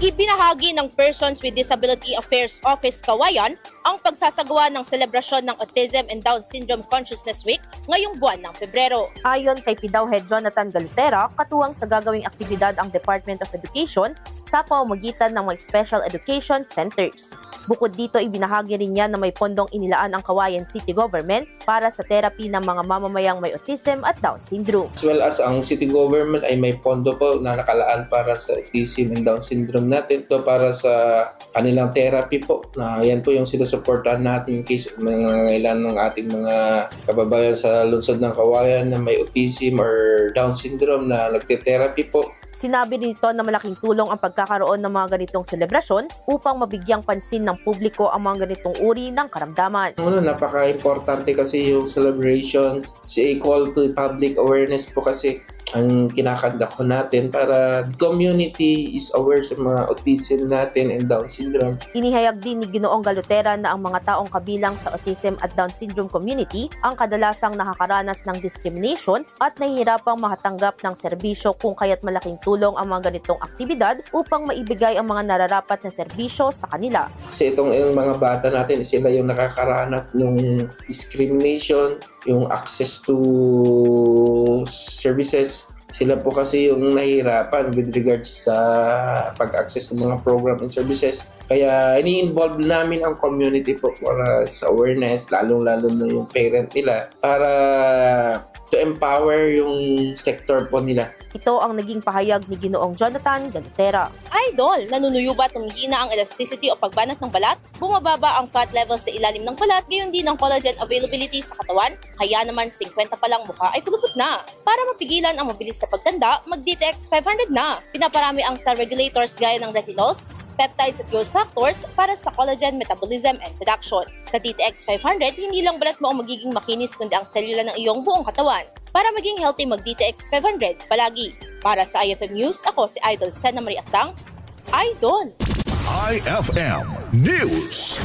Ibinahagi ng Persons with Disability Affairs Office Kawayan ang pagsasagawa ng selebrasyon ng Autism and Down Syndrome Consciousness Week ngayong buwan ng Pebrero. Ayon kay PIDAW Head Jonathan Galutera, katuwang sa gagawing aktibidad ang Department of Education sa pamamagitan ng mga Special Education Centers. Bukod dito, ibinahagi rin niya na may pondong inilaan ang Kawayan City Government para sa therapy ng mga mamamayang may autism at Down syndrome. As well as ang City Government ay may pondo po na nakalaan para sa autism and Down syndrome natin. Ito para sa kanilang therapy po. Yan po yung sinusuportahan natin in case mga ilan ng ating mga kababayan sa lungsod ng Kawayan na may autism or Down syndrome na nagte-therapy po. Sinabi nito na malaking tulong ang pagkakaroon ng mga ganitong selebrasyon upang mabigyang pansin ng publiko ang mga ganitong uri ng karamdaman. Napaka-importante kasi yung celebrations. It's a call to public awareness po kasi ang kinakanda ko natin para the community is aware sa mga autism natin and Down syndrome. Inihayag din ni Ginoong Galutera na ang mga taong kabilang sa autism at Down syndrome community ang kadalasang nakakaranas ng discrimination at nahihirapang makatanggap ng serbisyo, kung kaya't malaking tulong ang mga ganitong aktibidad upang maibigay ang mga nararapat na serbisyo sa kanila. Kasi itong mga bata natin, sila yung nakakaranap ng discrimination, yung access to services. Sila po kasi yung nahihirapan with regards sa pag-access ng mga program and services. Kaya ini-involve namin ang community po para sa awareness, lalong-lalo na yung parent nila, para to empower yung sector po nila. Ito ang naging pahayag ni Ginoong Jonathan Galutera. Idol, nanunuyo ba tumihina ang elasticity o pagbanat ng balat? Bumababa ang fat levels sa ilalim ng balat, gayon din ang collagen availability sa katawan, kaya naman 50 pa lang mukha ay kulubot na. Para mapigilan ang mabilis na pagtanda, mag-DTX 500 na. Pinaparami ang cell regulators gaya ng retinols, peptides at growth factors para sa collagen metabolism and production. Sa DTX 500, hindi lang balat mo ang magiging makinis kundi ang selula ng iyong buong katawan. Para maging healthy, mag-DTX 500 palagi. Para sa IFM News, ako si Idol Sena Marie Actang, Idol! IFM News.